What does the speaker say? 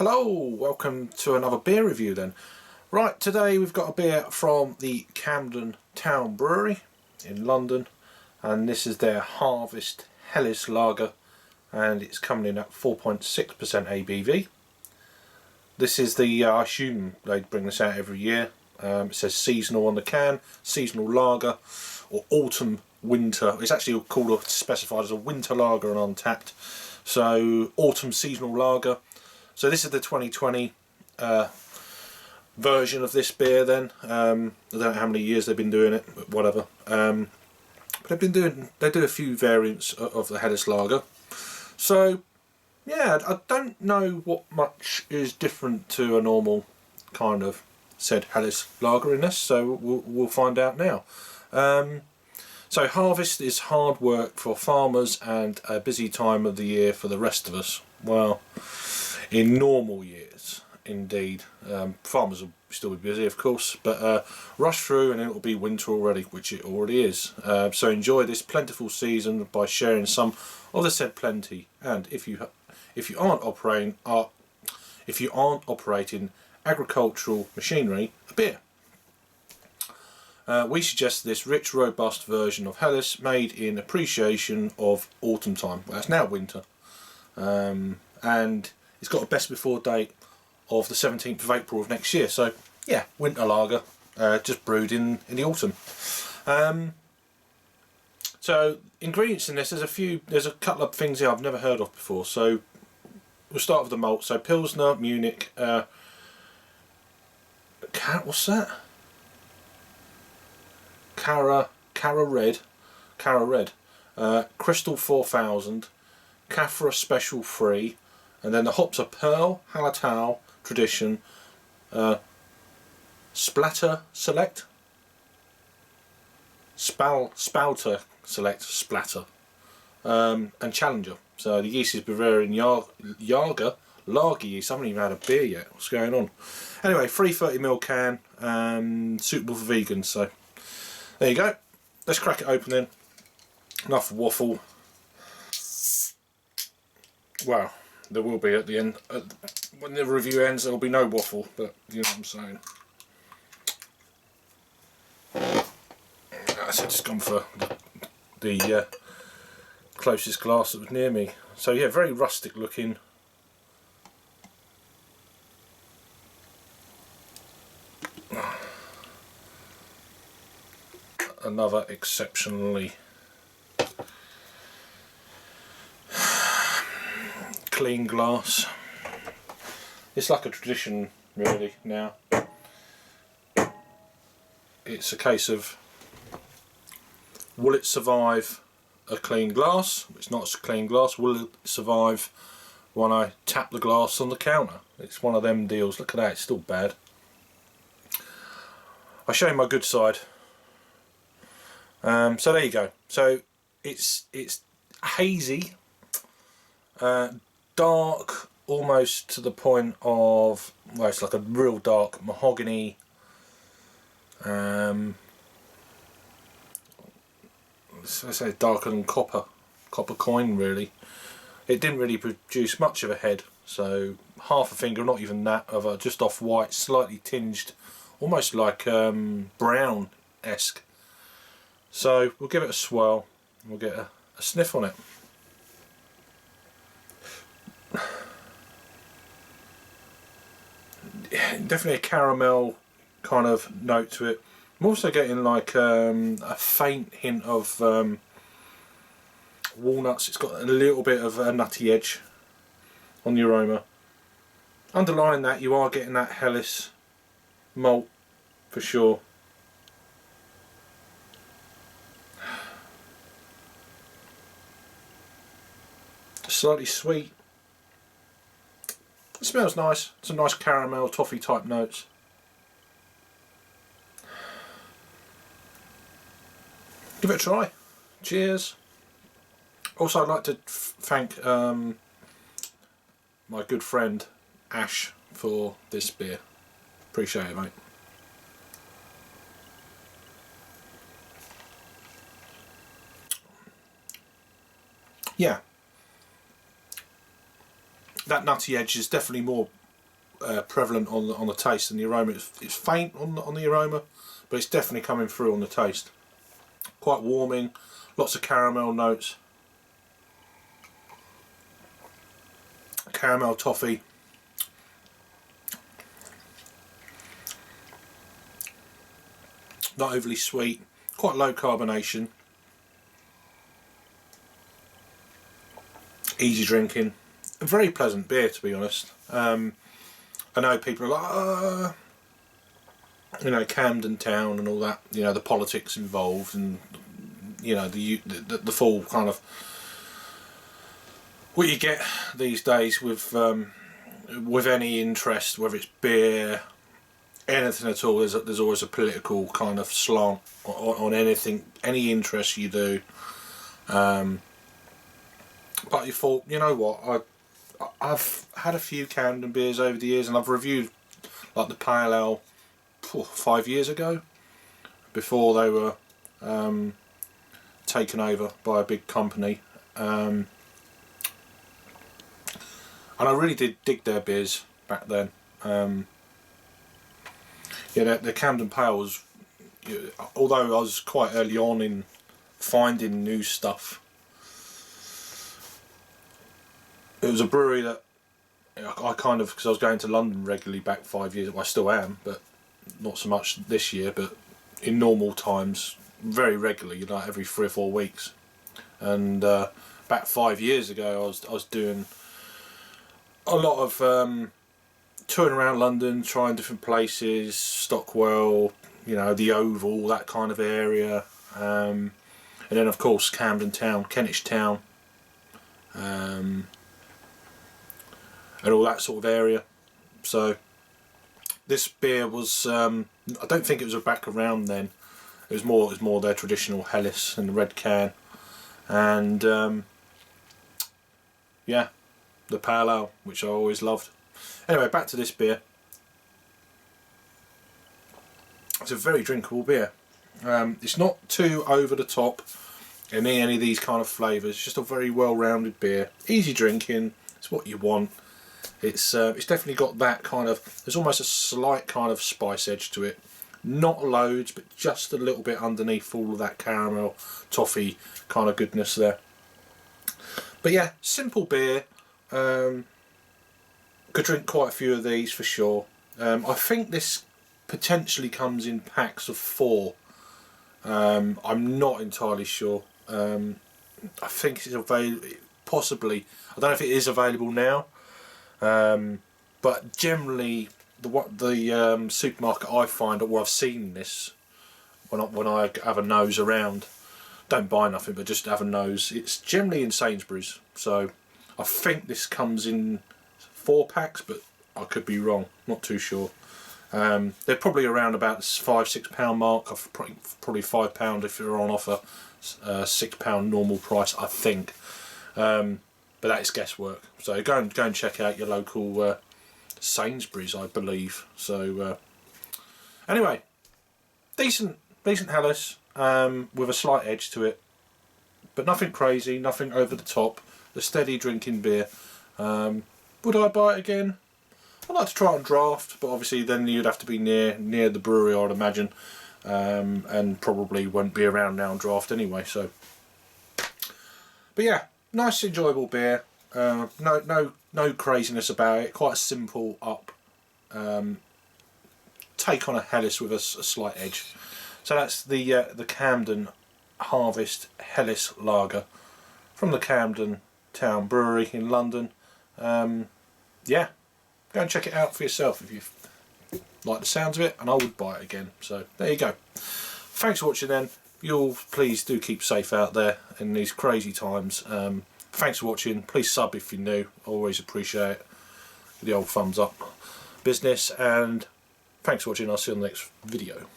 Hello, welcome to another beer review then. Right, today we've got a beer from the Camden Town Brewery in London, and this is their Harvest Helles Lager, and it's coming in at 4.6% ABV. This is the, I assume they bring this out every year. It says seasonal on the can, seasonal lager, or autumn winter. It's actually called or specified as a winter lager and untapped. So autumn seasonal lager. So this is the 2020 version of this beer then. I don't know how many years they've been doing it, but whatever. But they do a few variants of the Helles Lager. So yeah, I don't know what much is different to a normal kind of said Helles Lager in this, so we'll find out now. So harvest is hard work for farmers and a busy time of the year for the rest of us. Well, in normal years, indeed. Farmers will still be busy, of course, but rush through and it'll be winter already, which it already is. So enjoy this plentiful season by sharing some of the said plenty. And if you aren't operating agricultural machinery, a beer. We suggest this rich, robust version of Helles made in appreciation of autumn time. Well, it's now winter. And it's got a best before date of the 17th of April of next year. So yeah, winter lager, just brewed in the autumn. So ingredients in this, there's a couple of things here I've never heard of before. So we'll start with the malt. So Pilsner, Munich, what's that? Cara Red, Crystal 4000, Caffra Special 3, and then the hops are Pearl, Hallertau, Tradition, Splatter Select, Spouter Select, Splatter, and Challenger. So the yeast is Bavarian lager yeast. I haven't even had a beer yet. What's going on? Anyway, 330ml can, suitable for vegans. So there you go. Let's crack it open then. Enough waffle. Well, there will be at the end. When the review ends, there will be no waffle, but you know what I'm saying. I just gone for the closest glass that was near me. So yeah, very rustic looking. Another exceptionally clean glass. It's like a tradition really now. It's a case of, will it survive a clean glass? It's not a clean glass. Will it survive when I tap the glass on the counter? It's one of them deals. Look at that, it's still bad. I'll show you my good side. So there you go. So it's hazy, dark, almost to the point of, well, it's like a real dark mahogany. Let's say darker than copper coin really. It didn't really produce much of a head, so half a finger, not even that, of a just off white, slightly tinged, almost like brown-esque. So we'll give it a swirl, we'll get a sniff on it. Yeah, definitely a caramel kind of note to it. I'm also getting like a faint hint of walnuts. It's got a little bit of a nutty edge on the aroma. Underlying that, you are getting that Helles malt for sure. Slightly sweet. It smells nice. It's a nice caramel, toffee type notes. Give it a try. Cheers. Also, I'd like to thank my good friend Ash for this beer. Appreciate it, mate. Yeah. That nutty edge is definitely more prevalent on the taste and the aroma. It's faint on the aroma, but it's definitely coming through on the taste. Quite warming, lots of caramel notes, caramel toffee. Not overly sweet, quite low carbonation, easy drinking, a very pleasant beer, to be honest. I know people are like, you know, Camden Town and all that, you know, the politics involved, and you know, the full kind of what you get these days with any interest, whether it's beer, anything at all. There's always a political kind of slant on anything, any interest you do. But you thought, you know what, I've had a few Camden beers over the years, and I've reviewed like the Pale Ale 5 years ago, before they were taken over by a big company, and I really did dig their beers back then. Yeah, the Camden Pale was, although I was quite early on in finding new stuff, it was a brewery that I kind of, because I was going to London regularly back 5 years, well, I still am, but not so much this year, but in normal times, very regularly, like every 3 or 4 weeks. And back 5 years ago, I was doing a lot of touring around London, trying different places, Stockwell, you know, the Oval, that kind of area, and then of course Camden Town, Kentish Town, and all that sort of area. So this beer was, I don't think it was back around then. It was more their traditional Helles in the red can, and yeah, the Pale Ale, which I always loved. Anyway, back to this beer. It's a very drinkable beer. It's not too over the top in any of these kind of flavours. It's just a very well-rounded beer. Easy drinking. It's what you want. It's definitely got that kind of, there's almost a slight kind of spice edge to it. Not loads, but just a little bit underneath all of that caramel, toffee kind of goodness there. But yeah, simple beer. Could drink quite a few of these for sure. I think this potentially comes in packs of 4. I'm not entirely sure. I think it's available, possibly. I don't know if it is available now. But generally, the supermarket I find, or I've seen this when I have a nose around, don't buy nothing, but just have a nose. It's generally in Sainsbury's. So I think this comes in 4 packs, but I could be wrong. Not too sure. They're probably around about the £5-6 mark. Probably £5 if you're on offer. £6 normal price, I think. But that is guesswork. So go and check out your local Sainsbury's, I believe. So anyway, decent Helles with a slight edge to it, but nothing crazy, nothing over the top. A steady drinking beer. Would I buy it again? I'd like to try and draft, but obviously then you'd have to be near the brewery, I'd imagine, and probably won't be around now and draft anyway. So, but yeah, nice, enjoyable beer. No craziness about it. Quite a simple up take on a Helles with a slight edge. So that's the Camden Harvest Helles Lager from the Camden Town Brewery in London. Yeah, go and check it out for yourself if you like the sounds of it, and I would buy it again. So there you go. Thanks for watching then. You'll please do keep safe out there in these crazy times. Thanks for watching. Please sub if you're new. Always appreciate it. The old thumbs up business, and thanks for watching. I'll see you on the next video.